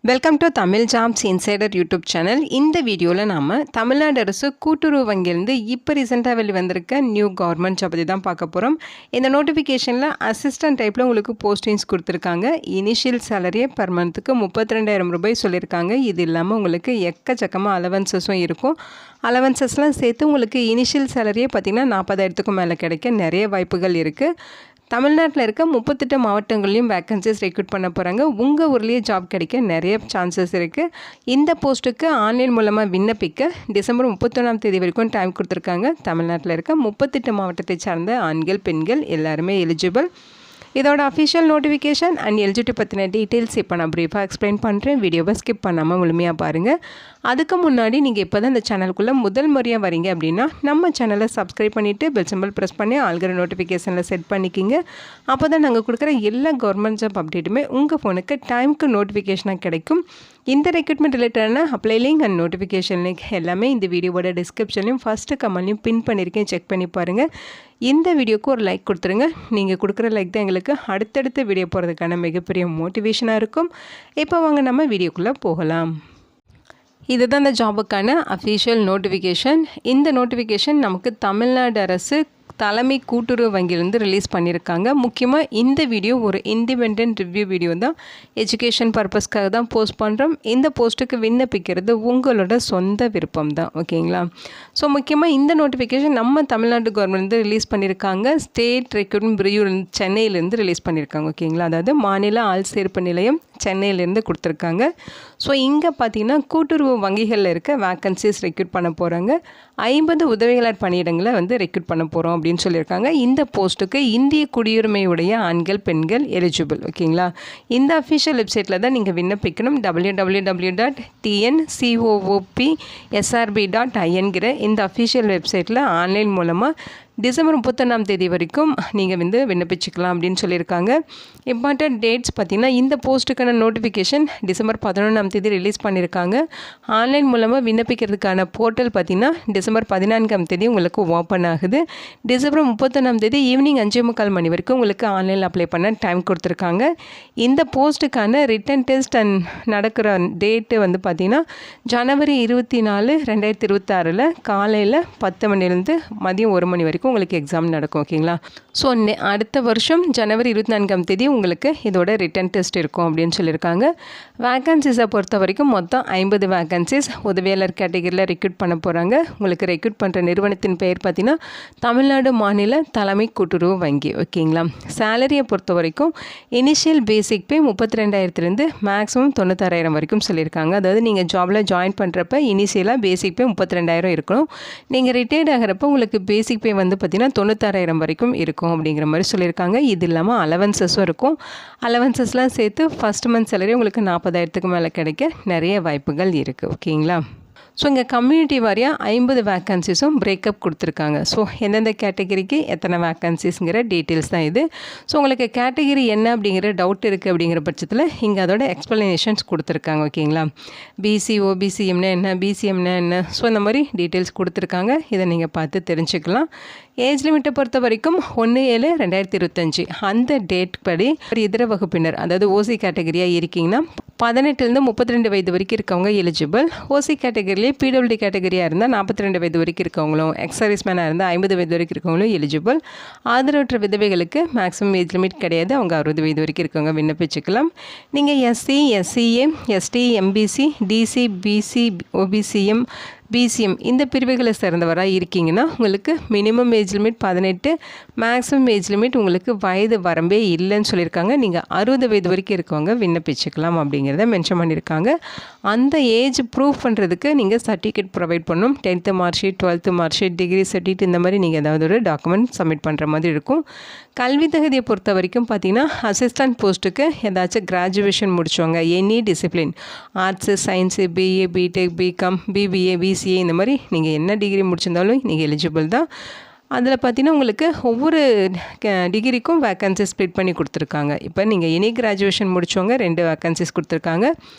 Welcome to Tamil jobs insider YouTube channel. இந்த வீடியோவில் நாம் தமிழ்நாடு அரசு கூட்டுறவு வங்கியிலேருந்து இப்போ ரீசெண்டாக வெளிவந்திருக்க நியூ கவர்மெண்ட் ஜாப் பற்றி தான் பார்க்க போகிறோம். இந்த நோட்டிஃபிகேஷனில் அசிஸ்டன்ட் டைப்பில் உங்களுக்கு போஸ்டிங்ஸ் கொடுத்துருக்காங்க. இனிஷியல் சேலரியே பர் மந்த்துக்கு 32,000 ரூபாய் சொல்லியிருக்காங்க. இது இல்லாமல் உங்களுக்கு எக்கச்சக்கமாக அலவன்சஸும் இருக்கும். அலவன்சஸ்லாம் சேர்த்து உங்களுக்கு இனிஷியல் சேலரியே பார்த்திங்கன்னா 40,000க்கும் மேலே கிடைக்க நிறைய வாய்ப்புகள் இருக்குது. தமிழ்நாட்டில் இருக்க 38 மாவட்டங்கள்லையும் வேக்கன்சிஸ் ரெக்ரூட் பண்ண போகிறாங்க. உங்கள் ஊர்லேயே ஜாப் கிடைக்க நிறைய சான்சஸ் இருக்குது. இந்த போஸ்ட்டுக்கு ஆன்லைன் மூலமாக விண்ணப்பிக்க டிசம்பர் 31ஆம் தேதி வரைக்கும் டைம் கொடுத்துருக்காங்க. தமிழ்நாட்டில் இருக்க 38 மாவட்டத்தை சார்ந்த ஆண்கள் பெண்கள் எல்லாருமே எலிஜிபிள். இதோட அஃபிஷியல் நோட்டிஃபிகேஷன் அண்ட் எலிஜிபிலிட்டி பற்றின டீட்டெயில்ஸ் இப்போ நான் ப்ரீஃபாக எக்ஸ்பிளைன் பண்ணுறேன். வீடியோவை ஸ்கிப் பண்ணாமல் முழுமையாக பாருங்கள். அதுக்கு முன்னாடி நீங்கள் இப்போ தான் இந்த சேனலுக்குள்ளே முதல் முறையாக வரீங்க அப்படின்னா நம்ம சேனலை சப்ஸ்கிரைப் பண்ணிவிட்டு பெல் சிம்பிள் ப்ரெஸ் பண்ணி ஆல்கிற நோட்டிஃபிகேஷனில் செட் பண்ணிக்கிங்க. அப்போ தான் நாங்கள் கொடுக்குற எல்லா கவர்மெண்ட் ஜாப் அப்டேட்டுமே உங்கள் ஃபோனுக்கு டைமுக்கு நோட்டிஃபிகேஷனாக கிடைக்கும். இந்த ரெக்ரூட்மெண்ட் ரிலேட்டடான apply link and notification link எல்லாமே இந்த வீடியோவோட டிஸ்கிரிப்ஷன்லையும் ஃபஸ்ட்டு கமெண்ட்லையும் பின் பண்ணியிருக்கேன். செக் பண்ணி பாருங்கள். இந்த வீடியோக்கு ஒரு லைக் கொடுத்துருங்க. நீங்கள் கொடுக்குற லைக் தான் எங்களுக்கு அடுத்தடுத்த வீடியோ போகிறதுக்கான மிகப்பெரிய மோட்டிவேஷனாக இருக்கும். இப்போ வாங்க நம்ம வீடியோக்குள்ளே போகலாம். இதுதான் இந்த ஜாபுக்கான அஃபிஷியல் நோட்டிஃபிகேஷன். இந்த நோட்டிஃபிகேஷன் நமக்கு தமிழ்நாடு அரசு தலைமை கூட்டுறவு வங்கியிலேருந்து ரிலீஸ் பண்ணியிருக்காங்க. முக்கியமாக இந்த வீடியோ ஒரு இண்டிபெண்ட் ரிவ்யூ வீடியோ தான். எஜுகேஷன் பர்பஸ்க்காக தான் போஸ்ட் பண்ணுறோம். இந்த போஸ்ட்டுக்கு விண்ணப்பிக்கிறது உங்களோட சொந்த விருப்பம் தான், ஓகேங்களா? ஸோ முக்கியமாக இந்த நோட்டிஃபிகேஷன் நம்ம தமிழ்நாடு கவர்மெண்ட்லேருந்து ரிலீஸ் பண்ணியிருக்காங்க. ஸ்டேட் ரெக்ரூட்மெண்ட் பிரிவு சென்னையிலேருந்து ரிலீஸ் பண்ணியிருக்காங்க, ஓகேங்களா? அதாவது மாநில ஆள் சேர்ப்பு நிலையம் சென்னையிலேருந்து கொடுத்துருக்காங்க. ஸோ இங்கே பார்த்தீங்கன்னா கூட்டுறவு வங்கிகளில் இருக்க வேக்கன்சிஸ் ரெக்ரூட் பண்ண போகிறாங்க. 50 உதவியாளர் பணியிடங்களை ரெக்ரூட் பண்ண போகிறோம் அப்படின்னு சொல்லியிருக்காங்க. இந்த போஸ்ட்டுக்கு இந்திய குடியுரிமையுடைய ஆண்கள் பெண்கள் எலிஜிபிள், ஓகேங்களா? இந்த அஃபிஷியல் வெப்சைட்டில் தான் நீங்கள் விண்ணப்பிக்கணும். www.tncoopsrb.inங்கிற இந்த அஃபிஷியல் வெப்சைட்டில் ஆன்லைன் மூலமாக டிசம்பர் 31ஆம் தேதி வரைக்கும் நீங்கள் விண்ணப்பிச்சுக்கலாம் அப்படின்னு சொல்லியிருக்காங்க. இம்பார்ட்டன்ட் டேட்ஸ் பார்த்திங்கன்னா இந்த போஸ்ட்டுக்கான நோட்டிஃபிகேஷன் டிசம்பர் 11ஆம் தேதி ரிலீஸ் பண்ணியிருக்காங்க. ஆன்லைன் மூலமாக விண்ணப்பிக்கிறதுக்கான போர்ட்டல் பார்த்திங்கன்னா டிசம்பர் 14ஆம் தேதி உங்களுக்கு ஓப்பன் ஆகுது. டிசம்பர் 31ஆம் தேதி ஈவினிங் 5:45 மணி வரைக்கும் உங்களுக்கு ஆன்லைனில் அப்ளை பண்ண டைம் கொடுத்துருக்காங்க. இந்த போஸ்ட்டுக்கான ரிட்டன் டெஸ்ட் அண்ட் நடக்கிற டேட்டு பார்த்திங்கன்னா ஜனவரி 24, 2026 காலையில் 10 மணிலேருந்து மதியம் 1 மணி வரைக்கும் உங்களுக்கு எக்ஸாம் நடக்கும், ஓகேங்களா? ஸோ அடுத்த வருஷம் ஜனவரி 24ஆம் தேதி உங்களுக்கு இதோட ரிட்டன் டெஸ்ட் இருக்கும் அப்படின்னு சொல்லியிருக்காங்க. வேக்கன்சிஸை பொறுத்த வரைக்கும் மொத்தம் 50 வேக்கன்சிஸ் உதவியாளர் கேட்டகரியில் ரெக்ரூட் பண்ண போகிறாங்க. உங்களுக்கு ரெக்ரூட் பண்ணுற நிறுவனத்தின் பெயர் பார்த்தீங்கன்னா தமிழ்நாடு மாநில தலைமை கூட்டுறவு வங்கி, ஓகேங்களா? சேலரியை பொறுத்த வரைக்கும் இனிஷியல் பேசிக் பே 32,000 மேக்ஸிமம் 96,000 வரைக்கும் சொல்லியிருக்காங்க. அதாவது நீங்கள் ஜாபில் ஜாயின் பண்ணுறப்ப இனிஷியலாக பேசிக் பே 32,000 இருக்கணும். நீங்கள் ரிட்டையர்ட் ஆகிறப்ப உங்களுக்கு பேசிக் பே பார்த்தீங்கன்னா 96,000 வரைக்கும் இருக்கும் அப்படிங்கிற மாதிரி சொல்லியிருக்காங்க. இது இல்லாமல் அலவன்சஸும் இருக்கும். அலவன்சஸ்லாம் சேர்த்து ஃபஸ்ட் மந்த் சேலரி உங்களுக்கு 40,000க்கு மேலே கிடைக்க நிறைய வாய்ப்புகள் இருக்குது, ஓகேங்களா? ஸோ இங்கே கம்யூனிட்டி வாரியாக 50 வேக்கன்சிஸும் பிரேக்கப் கொடுத்துருக்காங்க. ஸோ எந்தெந்த கேட்டகரிக்கு எத்தனை வேக்கன்சிஸுங்கிற டீட்டெயில்ஸ் தான் இது. ஸோ உங்களுக்கு கேட்டகரி என்ன அப்படிங்கிற டவுட் இருக்குது அப்படிங்கிற பட்சத்தில் இங்கே அதோட எக்ஸ்ப்ளனேஷன்ஸ் கொடுத்துருக்காங்க, ஓகேங்களா? பிசி ஓபிசிஎம்னா என்ன, பிசிஎம்னா என்ன, ஸோ இந்த மாதிரி டீட்டெயில்ஸ் கொடுத்துருக்காங்க. இதை நீங்கள் பார்த்து தெரிஞ்சுக்கலாம். ஏஜ் லிமிட்டை பொறுத்த வரைக்கும் 1/7/2025 அந்த டேட் படி இதர வகுப்பினர், அதாவது ஓசி கேட்டகரியாக இருக்கீங்கன்னா 18லேருந்து 32 வயது வரைக்கும் இருக்கவங்க எலிஜிபிள். ஓசி கேட்டகரியிலே பிடபிள்யூடி கேட்டகரியாக இருந்தால் 42 வயது வரைக்கும் இருக்கவங்களும், எக்ஸ் சர்வீஸ்மேனாக இருந்தால் 50 வயது வரைக்கும் இருக்கவங்களும் எலிஜிபிள். ஆதரவற்ற விதவைகளுக்கு மேக்ஸிமம் ஏஜ் லிமிட் கிடையாது. அவங்க 60 வயது வரைக்கும் இருக்கவங்க விண்ணப்பிச்சுக்கலாம். நீங்கள் SC, SCA, ST, MBC, DC, BC, OBCM, BCM இந்த பிரிவுகளை சேர்ந்தவராக இருக்கீங்கன்னா உங்களுக்கு minimum age limit 18, maximum age limit உங்களுக்கு வயது வரம்பே இல்லைன்னு சொல்லியிருக்காங்க. நீங்கள் 60 வயது வரைக்கும் இருக்கவங்க விண்ணப்பிச்சுக்கலாம் அப்படிங்கிறத மென்ஷன் பண்ணியிருக்காங்க. அந்த ஏஜ் ப்ரூவ் பண்ணுறதுக்கு நீங்கள் சர்டிஃபிகேட் ப்ரொவைட் பண்ணணும். 10th mark sheet, 12th mark sheet, degree certificate இந்த மாதிரி நீங்கள் ஏதாவது ஒரு டாக்குமெண்ட் சப்மிட் பண்ணுற மாதிரி இருக்கும். கல்வி தகுதியை பொறுத்த வரைக்கும் பார்த்தீங்கன்னா அசிஸ்டன்ட் போஸ்ட்டுக்கு ஏதாச்சும் கிராஜுவேஷன் முடிச்சவங்க, any discipline, arts, science, BA, BTech, BCom, BBA, BCA இந்த மாதிரி நீங்கள் என்ன டிகிரி முடிச்சிருந்தாலும் நீங்கள் எலிஜிபிள் தான். அதில் பார்த்தீங்கன்னா உங்களுக்கு ஒவ்வொரு டிகிரிக்கும் வேக்கன்சிஸ் ஸ்ப்ளிட் பண்ணி கொடுத்துருக்காங்க. இப்போ நீங்கள் எனி கிராஜுவேஷன் முடித்தவங்க 2 வேக்கன்சிஸ் கொடுத்துருக்காங்க.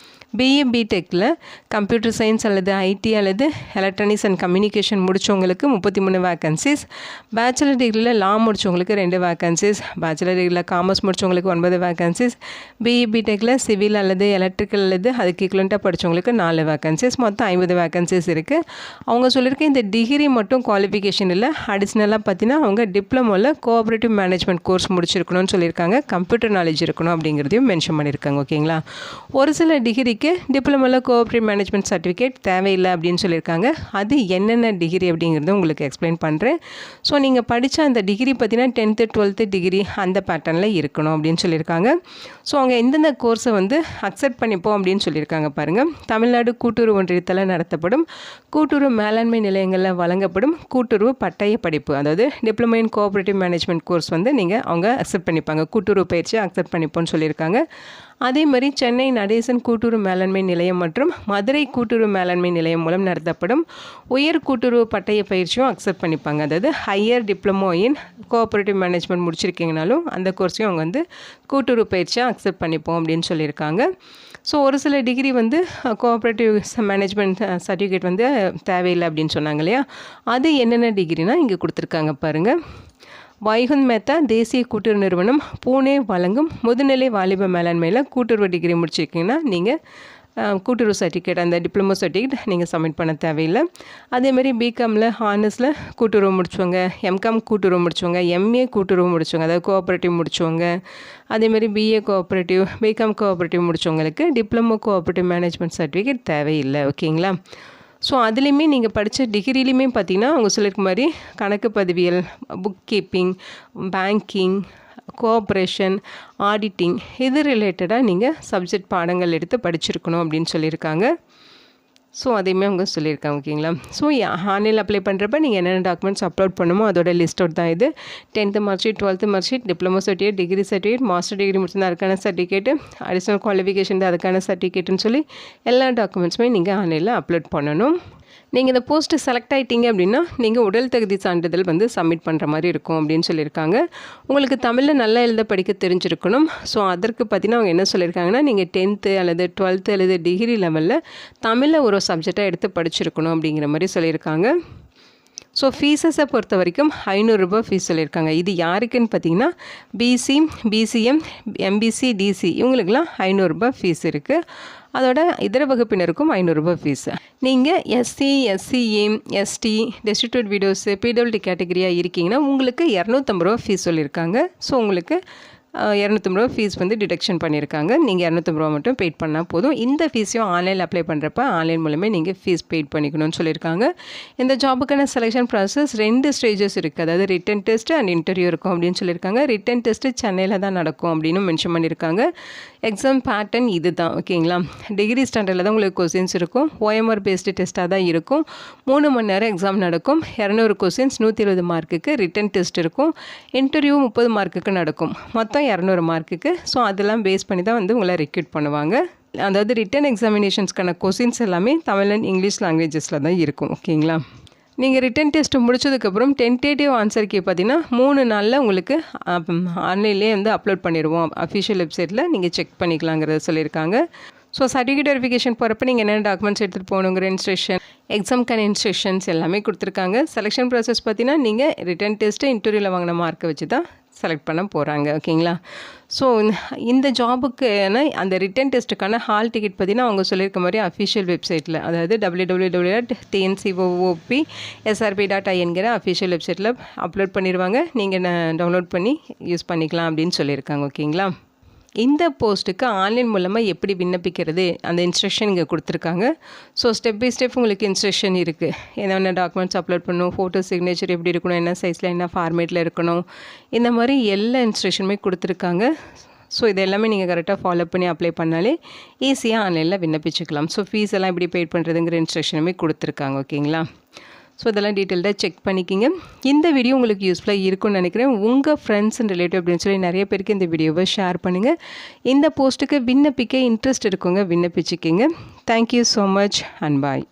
பிஏ பிடெக்கில் கம்ப்யூட்டர் சயின்ஸ் அல்லது ஐடி அல்லது எலக்ட்ரானிக்ஸ் அண்ட் கம்யூனிகேஷன் முடித்தவங்களுக்கு 33 வேக்கன்சிஸ், பேச்சுலர் டிகிரியில் லா முடித்தவங்களுக்கு 2 வேக்கன்சிஸ், பேச்சுலர் டிகிரியில் காமர்ஸ் முடித்தவங்களுக்கு 9 வேக்கன்சிஸ், பிஏ பிடெக்கில் சிவில் அல்லது எலக்ட்ரிக்கல் அல்லது அதுக்கு ஈக்குவலண்ட்டாக படித்தவங்களுக்கு 4 வேக்கன்சிஸ், மொத்தம் 50 வேக்கன்சிஸ் இருக்குது. அவங்க சொல்லியிருக்க இந்த டிகிரி மட்டும் குவாலிஃபிகேஷன் இல்லை, அடிஷ்னலாக பார்த்தீங்கன்னா அவங்க டிப்ளமோவில் கோஆப்ரேட்டிவ் மேனேஜ்மெண்ட் கோர்ஸ் முடிச்சிருக்கணும்னு சொல்லியிருக்காங்க, கம்ப்யூட்டர் நாலேஜ் இருக்கணும் அப்படிங்கிறதையும் மென்ஷன் பண்ணியிருக்காங்க. ஓகேங்களா. ஒரு சில டிகிரிக்கு டிப்ளமோவில் கோஆப்ரேட்டிவ் மேனேஜ்மெண்ட் சர்டிஃபிகேட் தேவையில்லை அப்படின்னு சொல்லியிருக்காங்க. அது என்னென்ன டிகிரி அப்படிங்கிறத உங்களுக்கு எக்ஸ்பிளைன் பண்ணுறேன். ஸோ நீங்கள் படித்த அந்த டிகிரி பார்த்தீங்கன்னா 10th 12th டிகிரி அந்த பேட்டர்னில் இருக்கணும் அப்படின்னு சொல்லியிருக்காங்க. ஸோ அவங்க எந்தெந்த கோர்ஸை வந்து அக்செப்ட் பண்ணிப்போம் அப்படின்னு சொல்லியிருக்காங்க பாருங்கள். தமிழ்நாடு கூட்டுறவு ஒன்றியத்தில் நடத்தப்படும் கூட்டுறவு மேலாண்மை நிலையங்களில் வழங்கப்படும் கூட்டுறவு பட்டய படிப்பு, அதாவது diploma in cooperative management course வந்து நீங்கள் அவங்க அக்செப்ட் பண்ணிப்பாங்க, கூட்டுறவு பயிற்சியை அக்செப்ட் பண்ணிப்போன்னு சொல்லியிருக்காங்க. அதே மாதிரி சென்னை நடேசன் கூட்டுறவு மேலாண்மை நிலையம் மற்றும் மதுரை கூட்டுறவு மேலாண்மை நிலையம் மூலம் நடத்தப்படும் உயர் கூட்டுறவு பட்டய பயிற்சியும் அக்செப்ட் பண்ணிப்பாங்க. அதாவது higher diploma in cooperative management முடிச்சிருக்கீங்கனாலும் அந்த கோர்ஸையும் அவங்க வந்து கூட்டுறவு பயிற்சியாக அக்செப்ட் பண்ணிப்போம் அப்படின்னு சொல்லியிருக்காங்க. ஸோ ஒரு சில டிகிரி வந்து கோஆப்ரேட்டிவ் மேனேஜ்மெண்ட் சர்டிஃபிகேட் வந்து தேவையில்லை அப்படின்னு சொன்னாங்க இல்லையா, அது என்னென்ன டிகிரினா இங்கே கொடுத்துருக்காங்க பாருங்கள். வைகுந்த் மேத்தா தேசிய கூட்டுறவு நிறுவனம் பூனே வழங்கும் முதுநிலை வாலிப மேலாண்மையில் கூட்டுறவு டிகிரி முடிச்சிருக்கீங்கன்னா நீங்கள் கூட்டுறவு சர்டிஃபிகேட் அந்த டிப்ளமோ சர்டிஃபிகேட் நீங்கள் சப்மிட் பண்ண தேவையில்லை. அதேமாதிரி பிகாமில் ஹானர்ஸில் கூட்டுறவு முடிச்சவங்க, எம்காம் கூட்டுறவு முடிச்சவங்க, எம்ஏ கூட்டுறவு முடிச்சவங்க, அதாவது கோஆப்ரேட்டிவ் முடிச்சவங்க, அதேமாதிரி பிஏ கோஆப்ரேட்டிவ், பிகாம் கோஆப்ரேட்டிவ் முடிச்சவங்களுக்கு டிப்ளமோ கோஆப்ரேட்டிவ் மேனேஜ்மெண்ட் சர்டிஃபிகேட் தேவையில்லை. ஓகேங்களா. ஸோ அதுலேயுமே நீங்கள் படித்த டிகிரிலையுமே பார்த்தீங்கன்னா அவங்க சொல்லியிருக்க மாதிரி கணக்கு பதிவியல், book keeping, banking, cooperation, auditing இது ரிலேட்டடாக நீங்கள் சப்ஜெக்ட் பாடங்கள் எடுத்து படிச்சிருக்கணும் அப்படின்னு சொல்லியிருக்காங்க. ஸோ அதையுமே அவங்க சொல்லியிருக்காங்க. ஓகேங்களா. ஸோ ஆன்லைனில் அப்ளை பண்ணுறப்ப நீங்கள் என்னென்ன டாக்குமெண்ட்ஸ் அப்லோட் பண்ணுமோ அதோட லிஸ்ட் அவுட் தான் இது. 10th mark sheet, 12th mark sheet, diploma certificate, degree certificate, master degree முடிச்சிருந்தா அதுக்கான சர்டிஃபிகேட்டு, அடிஷ்னல் குவாலிஃபிகேஷன் அதுக்கான சர்டிஃபிகேட்டுன்னு சொல்லி எல்லா டாக்குமெண்ட்ஸுமே நீங்கள் ஆன்லைனில் அப்லோட் பண்ணணும். நீங்கள் இந்த போஸ்ட்டு செலக்ட் ஆகிட்டீங்க அப்படின்னா நீங்கள் உடல் தகுதி சான்றிதழ் வந்து சப்மிட் பண்ணுற மாதிரி இருக்கும் அப்படின்னு சொல்லியிருக்காங்க. உங்களுக்கு தமிழில் நல்லா எழுத படிக்க தெரிஞ்சிருக்கணும். ஸோ அதற்கு பார்த்தீங்கன்னா அவங்க என்ன சொல்லியிருக்காங்கன்னா நீங்கள் 10th அல்லது 12th அல்லது டிகிரி லெவலில் தமிழில் ஒரு சப்ஜெக்டாக எடுத்து படிச்சிருக்கணும் அப்படிங்கிற மாதிரி சொல்லியிருக்காங்க. ஸோ ஃபீஸஸை பொறுத்த வரைக்கும் 500 ரூபாய் ஃபீஸ் சொல்லியிருக்காங்க. இது யாருக்குன்னு பார்த்தீங்கன்னா பிசி, பிசிஎம், எம்பிசி, டிசி இவங்களுக்கெல்லாம் 500 ரூபாய் ஃபீஸ் இருக்குது. அதோட இதர வகுப்பினருக்கும் 500 ரூபாய் ஃபீஸு. நீங்கள் SC, SCA, ST, destitute widows, PWD கேட்டகரியாக இருக்கீங்கன்னா உங்களுக்கு 250 ரூபா ஃபீஸ் சொல்லியிருக்காங்க. ஸோ உங்களுக்கு 250 ரூபா ஃபீஸ் வந்து டிடக்ஷன் பண்ணியிருக்காங்க. நீங்கள் 250 ரூபா மட்டும் பெய்ட் பண்ணால் போதும். இந்த ஃபீஸையும் ஆன்லைனில் அப்ளை பண்ணுறப்ப ஆன்லைன் மூலமே நீங்கள் ஃபீஸ் பெய்ட் பண்ணிக்கணும்னு சொல்லியிருக்காங்க. இந்த ஜாபுக்கான செலெக்ஷன் ப்ராசஸ் 2 ஸ்டேஜஸ் இருக்குது. அதாவது ரிட்டன் டெஸ்ட் அண்ட் இன்டர்வியூ இருக்கும் அப்படின்னு சொல்லியிருக்காங்க. ரிட்டன் டெஸ்ட்டு சென்னையில் தான் நடக்கும் அப்படின்னு மென்ஷன் பண்ணியிருக்காங்க. எக்ஸாம் பேட்டர்ன் இது தான். ஓகேங்களா. டிகிரி ஸ்டாண்டர்டில் தான் உங்களுக்கு கொஸ்டின்ஸ் இருக்கும். OMR பேஸ்டு டெஸ்ட்டாக தான் இருக்கும். 3 மணி நேரம் எக்ஸாம் நடக்கும். 200 கொஸ்டின்ஸ், 120 மார்க்குக்கு ரிட்டன் டெஸ்ட் இருக்கும். இன்டர்வியூ 30 மார்க்குக்கு நடக்கும். மொத்தம் 200 மார்க்குக்கு. ஸோ அதெல்லாம் பேஸ் பண்ணி தான் வந்து உங்களை ரெக்ரூட் பண்ணுவாங்க. அதாவது ரிட்டன் எக்ஸாமினேஷன்ஸ்க்கான கொஸ்டின்ஸ் எல்லாமே தமிழ் அண்ட் இங்கிலீஷ் லாங்குவேஜஸில் தான் இருக்கும். ஓகேங்களா. நீங்கள் ரிட்டன் டெஸ்ட்டு முடிச்சதுக்கப்புறம் டென்டேட்டிவ் ஆன்சர் கீ பார்த்தீங்கன்னா 3 நாளில் உங்களுக்கு ஆன்லைன்லேயே வந்து அப்லோட் பண்ணிடுவோம். அஃபிஷியல் வெப்சைட்டில் நீங்கள் செக் பண்ணிக்கலாங்கிறத சொல்லியிருக்காங்க. ஸோ சர்டிஃபிகேட் வெரிஃபிகேஷன் போகிறப்ப நீங்கள் என்னென்ன டாக்குமெண்ட்ஸ் எடுத்துகிட்டு போகணுங்கிற இன்ஸ்ட்ரக்ஷன், எக்ஸாம்க்கான இன்ஸ்ட்ரக்ஷன்ஸ் எல்லாமே கொடுத்துருக்காங்க. செலெக்ஷன் ப்ராசஸ் பார்த்தீங்கன்னா நீங்கள் ரிட்டன் டெஸ்ட்டு இன்டர்வியூவில் வாங்கின மார்க்கை வச்சு தான் செலக்ட் பண்ண போகிறாங்க. ஓகேங்களா. ஸோ இந்த ஜாபுக்கான அந்த ரிட்டன் டெஸ்ட்டுக்கான ஹால் டிக்கெட் பார்த்தீங்கன்னா அவங்க சொல்லியிருக்க மாதிரி அஃபிஷியல் வெப்சைட்டில், அதாவது www.tncvop.srp.in அஃபிஷியல் வெப்சைட்டில் அப்லோட் பண்ணிடுவாங்க. நீங்கள் டவுன்லோட் பண்ணி யூஸ் பண்ணிக்கலாம் அப்படின்னு சொல்லியிருக்காங்க. ஓகேங்களா. இந்த போஸ்ட்டுக்கு ஆன்லைன் மூலமாக எப்படி விண்ணப்பிக்கிறது அந்த இன்ஸ்ட்ரக்ஷன் இங்கே கொடுத்துருக்காங்க. ஸோ ஸ்டெப் பை ஸ்டெப் உங்களுக்கு இன்ஸ்ட்ரக்ஷன் இருக்குது. என்னென்ன டாக்குமெண்ட்ஸ் அப்லோட் பண்ணணும், ஃபோட்டோ சிக்னேச்சர் எப்படி இருக்கணும், என்ன சைஸில் என்ன ஃபார்மேட்டில் இருக்கணும், இந்த மாதிரி எல்லா இன்ஸ்ட்ரக்ஷனுமே கொடுத்துருக்காங்க. ஸோ இது எல்லாமே நீங்கள் கரெக்டாக ஃபாலோ பண்ணி அப்ளை பண்ணாலே ஈஸியாக ஆன்லைனில் விண்ணப்பிச்சுக்கலாம். ஸோ ஃபீஸ் எல்லாம் எப்படி பெய்ட் பண்ணுறதுங்கிற இன்ஸ்ட்ரக்ஷனுமே கொடுத்துருக்காங்க. ஓகேங்களா. ஸோ இதெல்லாம் டீட்டெயில்டாக செக் பண்ணிக்கிங்க. இந்த வீடியோ உங்களுக்கு யூஸ்ஃபுல்லாக இருக்கும்னு நினைக்கிறேன். உங்கள் ஃப்ரெண்ட்ஸ் அண்ட் ரிலேட்டிவ் அப்படின்னு சொல்லி நிறைய பேருக்கு இந்த வீடியோவை ஷேர் பண்ணுங்கள். இந்த போஸ்ட்டுக்கு விண்ணப்பிக்க இன்ட்ரெஸ்ட் இருக்குங்க, விண்ணப்பிச்சுக்கிங்க. Thank you so much and bye.